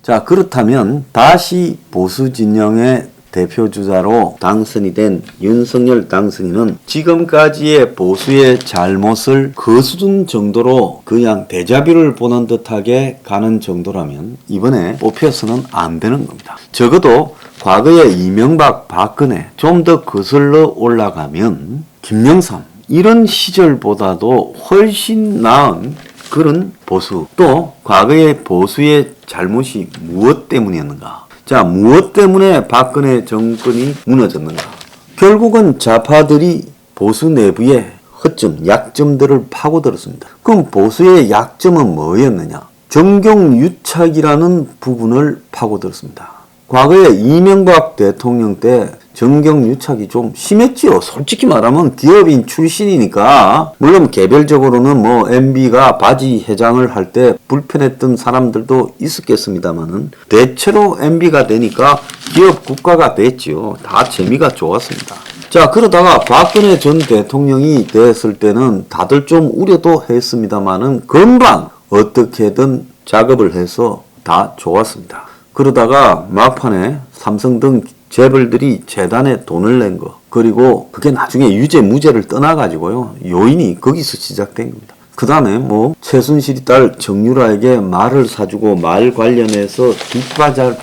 자, 그렇다면 다시 보수 진영의 대표주자로 당선이 된 윤석열 당선인은 지금까지의 보수의 잘못을 그 수준 정도로 그냥 데자뷰를 보는 듯하게 가는 정도라면 이번에 뽑혀서는 안 되는 겁니다. 적어도 과거에 이명박, 박근혜 좀 더 거슬러 올라가면 김영삼 이런 시절보다도 훨씬 나은 그런 보수, 또 과거의 보수의 잘못이 무엇 때문이었는가? 자, 무엇 때문에 박근혜 정권이 무너졌는가? 결국은 좌파들이 보수 내부의 허점, 약점들을 파고들었습니다. 그럼 보수의 약점은 뭐였느냐? 정경유착이라는 부분을 파고들었습니다. 과거에 이명박 대통령 때 정경유착이 좀 심했지요. 솔직히 말하면 기업인 출신이니까 물론 개별적으로는 뭐 MB가 바지 회장을 할 때 불편했던 사람들도 있었겠습니다만은 대체로 MB가 되니까 기업 국가가 됐지요. 다 재미가 좋았습니다. 자, 그러다가 박근혜 전 대통령이 됐을 때는 다들 좀 우려도 했습니다만은 금방 어떻게든 작업을 해서 다 좋았습니다. 그러다가 막판에 삼성 등 재벌들이 재단에 돈을 낸 거, 그리고 그게 나중에 유죄 무죄를 떠나가지고요, 요인이 거기서 시작된 겁니다. 그 다음에 뭐 최순실이 딸 정유라에게 말을 사주고 말 관련해서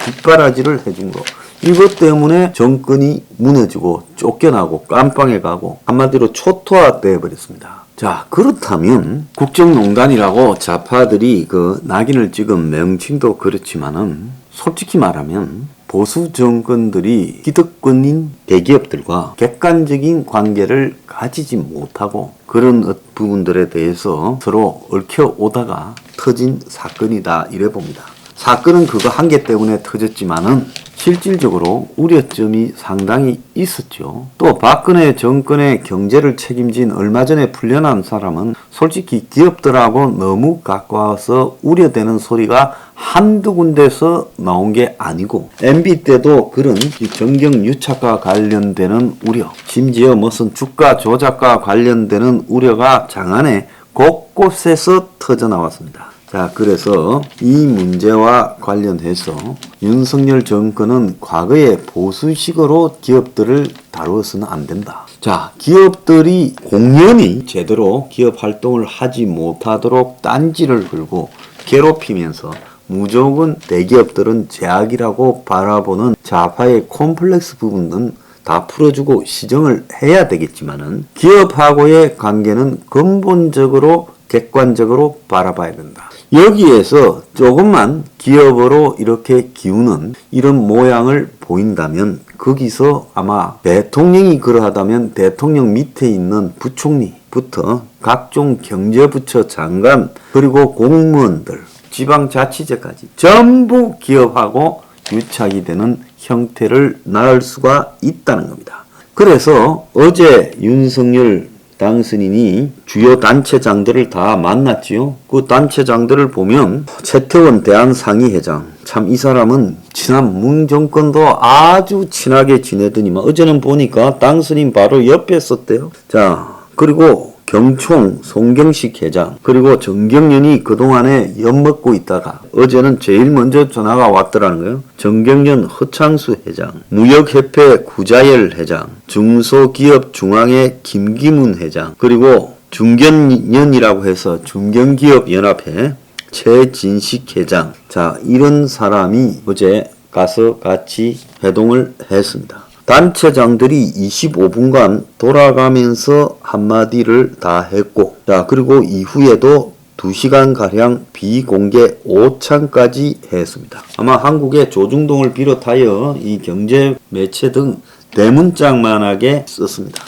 뒷바라지를 해준 거, 이것 때문에 정권이 무너지고 쫓겨나고 깜빵에 가고 한마디로 초토화돼 버렸습니다. 자, 그렇다면 국정농단이라고 좌파들이 그 낙인을 찍은 명칭도 그렇지만은 솔직히 말하면 보수 정권들이 기득권인 대기업들과 객관적인 관계를 가지지 못하고 그런 부분들에 대해서 서로 얽혀오다가 터진 사건이다 이래 봅니다. 사건은 그거 한 개 때문에 터졌지만은 실질적으로 우려점이 상당히 있었죠. 또 박근혜 정권의 경제를 책임진 얼마 전에 풀려난 사람은 솔직히 기업들하고 너무 가까워서 우려되는 소리가 한두 군데서 나온 게 아니고 MB 때도 그런 정경유착과 관련되는 우려, 심지어 무슨 주가 조작과 관련되는 우려가 장안에 곳곳에서 터져나왔습니다. 자, 그래서 이 문제와 관련해서 윤석열 정권은 과거의 보수식으로 기업들을 다루어서는 안 된다. 자, 기업들이 공연히 제대로 기업 활동을 하지 못하도록 딴지를 걸고 괴롭히면서 무조건 대기업들은 제약이라고 바라보는 좌파의 콤플렉스 부분은 다 풀어주고 시정을 해야 되겠지만은 기업하고의 관계는 근본적으로 객관적으로 바라봐야 된다. 여기에서 조금만 기업으로 이렇게 기우는 이런 모양을 보인다면 거기서 아마 대통령이 그러하다면 대통령 밑에 있는 부총리부터 각종 경제부처 장관 그리고 공무원들 지방자치제까지 전부 기업하고 유착이 되는 형태를 낳을 수가 있다는 겁니다. 그래서 어제 윤석열 당선인이 주요 단체장들을 다 만났지요. 그 단체장들을 보면 최태원 대한상의회장, 참 이 사람은 지난 문 정권도 아주 친하게 지내더니만 어제는 보니까 당선인 바로 옆에 있었대요. 자, 그리고 경총 송경식 회장, 그리고 정경련이 그동안에 엿먹고 있다가 어제는 제일 먼저 전화가 왔더라는 거예요. 정경련 허창수 회장, 무역협회 구자열 회장, 중소기업중앙회 김기문 회장, 그리고 중견연이라고 해서 중견기업연합회 최진식 회장. 자, 이런 사람이 어제 가서 같이 회동을 했습니다. 단체장들이 25분간 돌아가면서 한마디를 다 했고, 자, 그리고 이후에도 2시간가량 비공개 오찬까지 했습니다. 아마 한국의 조중동을 비롯하여 이 경제 매체 등 대문짝만하게 썼습니다.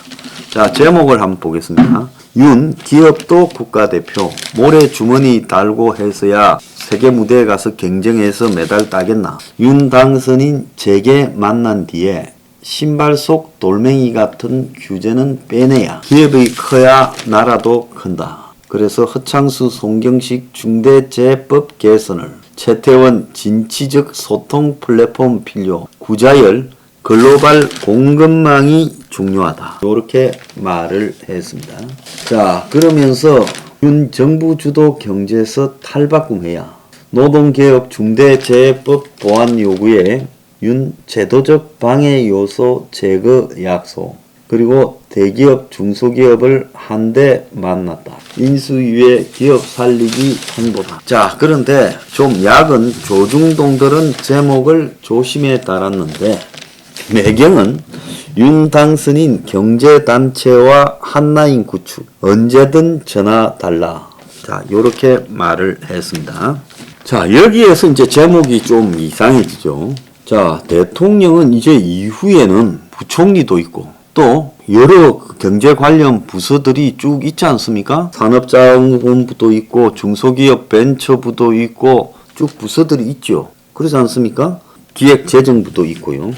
자, 제목을 한번 보겠습니다. 윤, 기업도 국가대표, 모래 주머니 달고 해서야 세계 무대에 가서 경쟁해서 메달 따겠나. 윤 당선인 재계 만난 뒤에 신발 속 돌멩이 같은 규제는 빼내야 기업이 커야 나라도 큰다. 그래서 허창수 송경식 중대재해법 개선을, 최태원 진취적 소통 플랫폼 필요, 구자열 글로벌 공급망이 중요하다. 이렇게 말을 했습니다. 자, 그러면서 윤 정부 주도 경제에서 탈바꿈해야 노동개혁 중대재해법 보완 요구에 윤 제도적 방해 요소 제거 약속, 그리고 대기업 중소기업을 한데 만났다. 인수위의 기업 살리기 행보다. 자, 그런데 좀 야근 조중동들은 제목을 조심해 달았는데 매경은 윤 당선인 경제단체와 한라인 구축 언제든 전화 달라. 자, 요렇게 말을 했습니다. 자, 여기에서 이제 제목이 좀 이상해지죠. 자, 대통령은 이제 이후에는 부총리도 있고 또 여러 경제 관련 부서들이 쭉 있지 않습니까? 산업자원본부도 있고 중소기업 벤처부도 있고 쭉 부서들이 있죠. 그렇지 않습니까? 기획재정부도 있고요.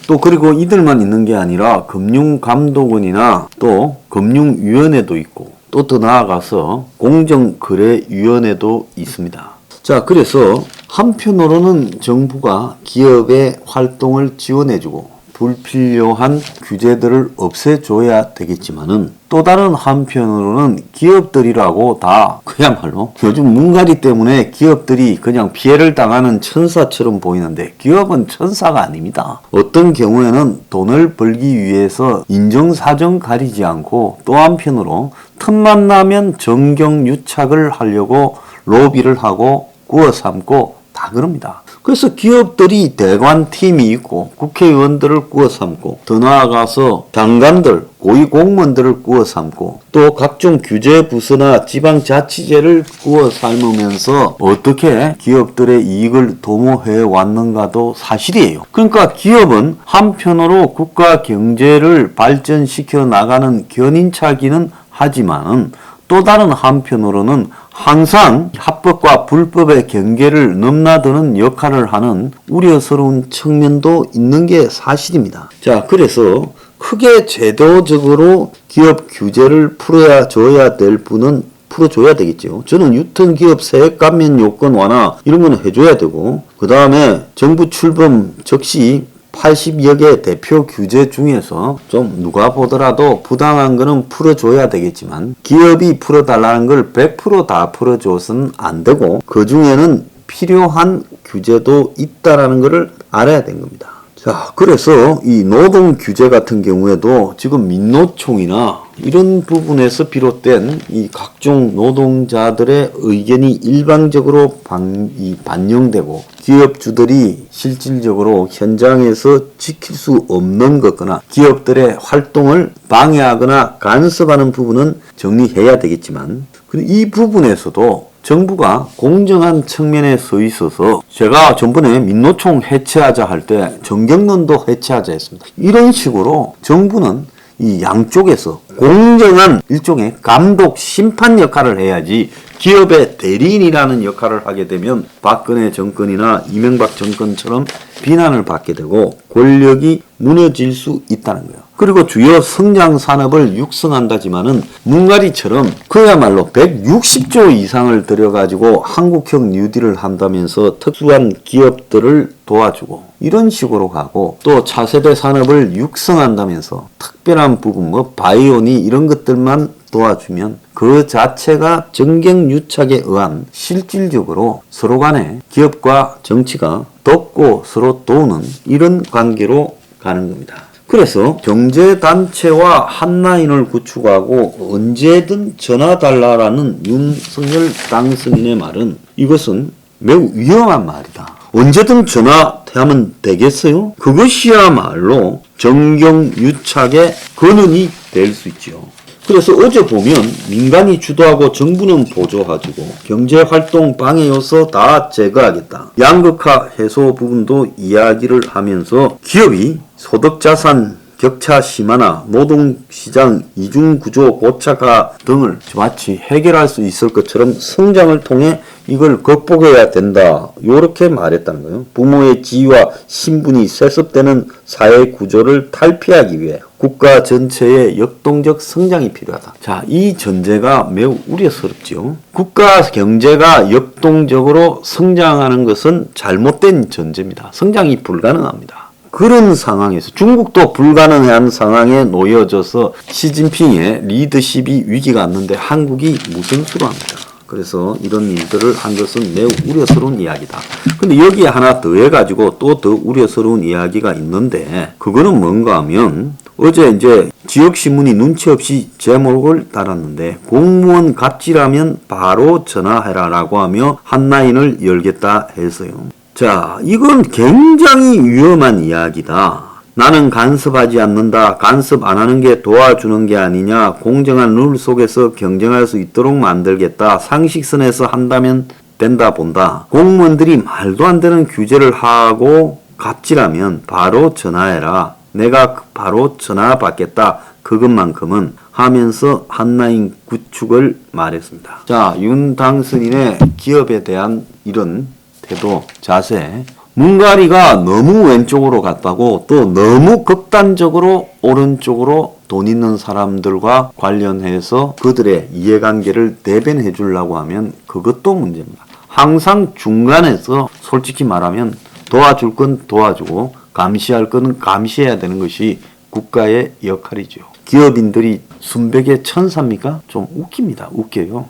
또 그리고 이들만 있는 게 아니라 금융감독원이나 또 금융위원회도 있고 또 더 나아가서 공정거래위원회도 있습니다. 자, 그래서 한편으로는 정부가 기업의 활동을 지원해주고 불필요한 규제들을 없애줘야 되겠지만은 또 다른 한편으로는 기업들이라고 다 그야말로 요즘 문가리 때문에 기업들이 그냥 피해를 당하는 천사처럼 보이는데 기업은 천사가 아닙니다. 어떤 경우에는 돈을 벌기 위해서 인정사정 가리지 않고 또 한편으로 틈만 나면 정경유착을 하려고 로비를 하고 구워 삼고 다 그럽니다. 그래서 기업들이 대관팀이 있고 국회의원들을 구워 삼고 더 나아가서 장관들, 고위공무원들을 구워 삼고 또 각종 규제부서나 지방자치제를 구워 삶으면서 어떻게 기업들의 이익을 도모해 왔는가도 사실이에요. 그러니까 기업은 한편으로 국가 경제를 발전시켜 나가는 견인차기는 하지만 또 다른 한편으로는 항상 합법과 불법의 경계를 넘나드는 역할을 하는 우려스러운 측면도 있는 게 사실입니다. 자, 그래서 크게 제도적으로 기업 규제를 풀어줘야 될 분은 풀어줘야 되겠죠. 저는 유통기업 세액 감면 요건 완화 이런 거는 해줘야 되고 그 다음에 정부 출범 적시 80여 개 대표 규제 중에서 좀 누가 보더라도 부당한 거는 풀어줘야 되겠지만 기업이 풀어달라는 걸 100% 풀어줘서는 안 되고 그 중에는 필요한 규제도 있다라는 것을 알아야 되는 겁니다. 자, 그래서 이 노동 규제 같은 경우에도 지금 민노총이나 이런 부분에서 비롯된 이 각종 노동자들의 의견이 일방적으로 반영되고 기업주들이 실질적으로 현장에서 지킬 수 없는 거거나 기업들의 활동을 방해하거나 간섭하는 부분은 정리해야 되겠지만 이 부분에서도 정부가 공정한 측면에 서 있어서 제가 전번에 민노총 해체하자 할 때 정경련도 해체하자 했습니다. 이런 식으로 정부는 이 양쪽에서 공정한 일종의 감독 심판 역할을 해야지 기업의 대리인이라는 역할을 하게 되면 박근혜 정권이나 이명박 정권처럼 비난을 받게 되고 권력이 무너질 수 있다는 거예요. 그리고 주요 성장 산업을 육성한다지만은 문가리처럼 그야말로 160조 이상을 들여가지고 한국형 뉴딜을 한다면서 특수한 기업들을 도와주고 이런 식으로 가고 또 차세대 산업을 육성한다면서 특별한 부분 뭐 바이오니 이런 것들만 도와주면 그 자체가 정경유착에 의한 실질적으로 서로 간에 기업과 정치가 덮고 서로 도우는 이런 관계로 가는 겁니다. 그래서 경제단체와 한라인을 구축하고 언제든 전화 달라라는 윤석열 당선인의 말은 이것은 매우 위험한 말이다. 언제든 전화하면 되겠어요? 그것이야말로 정경유착의 근원이 될 수 있죠. 그래서 어제 보면 민간이 주도하고 정부는 보조해주고 경제활동 방해 요소 다 제거하겠다. 양극화 해소 부분도 이야기를 하면서 기업이 소득자산 격차 심화나 노동시장 이중구조 고착화 등을 마치 해결할 수 있을 것처럼 성장을 통해 이걸 극복해야 된다. 이렇게 말했다는 거예요. 부모의 지위와 신분이 세습되는 사회 구조를 탈피하기 위해 국가 전체의 역동적 성장이 필요하다. 자, 이 전제가 매우 우려스럽죠. 국가 경제가 역동적으로 성장하는 것은 잘못된 전제입니다. 성장이 불가능합니다. 그런 상황에서 중국도 불가능한 상황에 놓여져서 시진핑의 리더십이 위기가 왔는데 한국이 무슨 수로 합니다. 그래서 이런 일들을 한 것은 매우 우려스러운 이야기다. 근데 여기에 하나 더 해가지고 또 더 우려스러운 이야기가 있는데, 그거는 뭔가 하면, 어제 이제 지역신문이 눈치 없이 제목을 달았는데, 공무원 갑질하면 바로 전화해라 라고 하며 핫라인을 열겠다 했어요. 자, 이건 굉장히 위험한 이야기다. 나는 간섭하지 않는다. 간섭 안 하는 게 도와주는 게 아니냐. 공정한 룰 속에서 경쟁할 수 있도록 만들겠다. 상식선에서 한다면 된다 본다. 공무원들이 말도 안 되는 규제를 하고 갑질하면 바로 전화해라. 내가 바로 전화 받겠다. 그것만큼은 하면서 핫라인 구축을 말했습니다. 자, 윤 당선인의 기업에 대한 이런 태도, 자세. 문가리가 너무 왼쪽으로 갔다고 또 너무 극단적으로 오른쪽으로 돈 있는 사람들과 관련해서 그들의 이해관계를 대변해 주려고 하면 그것도 문제입니다. 항상 중간에서 솔직히 말하면 도와줄 건 도와주고 감시할 건 감시해야 되는 것이 국가의 역할이죠. 기업인들이 순백의 천사입니까? 좀 웃깁니다. 웃겨요.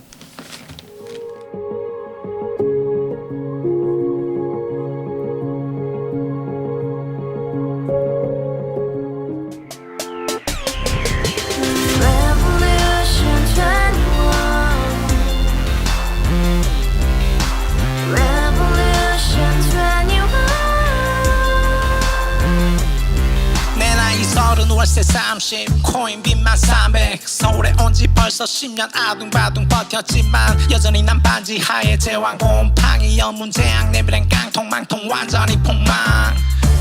월세 30 코인빚만 300 서울에 온 지 벌써 10년 아둥바둥 버텼지만 여전히 난 반지 하에 제왕 곰팡이 연문제약 내비랑 깡통망통 완전히 폭망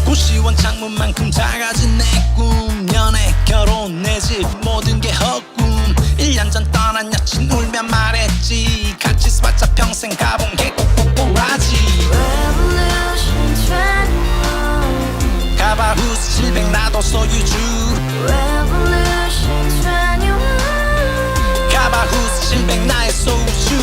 고시원 창문만큼 작아진 내 꿈 연애 결혼 내 집 모든 게 헛꿈 1년 전 떠난 여친 울며 말했지 같이 써봤자 평생 가본 게 꼭꼭꼭라지 가바후스 700 나도 소유주 가바후스 700 나의 소유주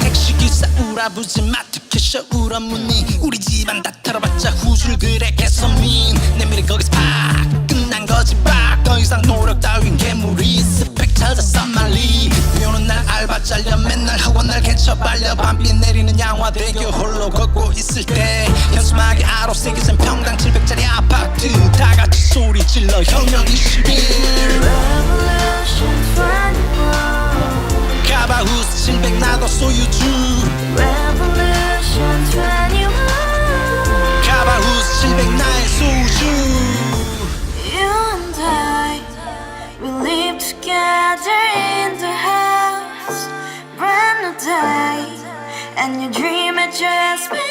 택시기사 우라부지 마트캐셔 울어무니 우리 집안 다 털어봤자 후줄 그래 개선민 내 미래 거기서 팍 끝난 거지 팍 더 이상 노력 따윈 괴물이 스펙 찾아서 말리 비오는 날 알바 잘려 맨날 학원 날 개쳐 발려 밤비 내리는 양화대교 홀로 걷고 있을 때 현수막에 아로 새겨진 평당 700짜리 아파트 다같이 소리 질러 혁명 21 가바후스 700 나도 소유주 가바후스 700 나의 소유주 live together in the house, brand new day, and your dream had just been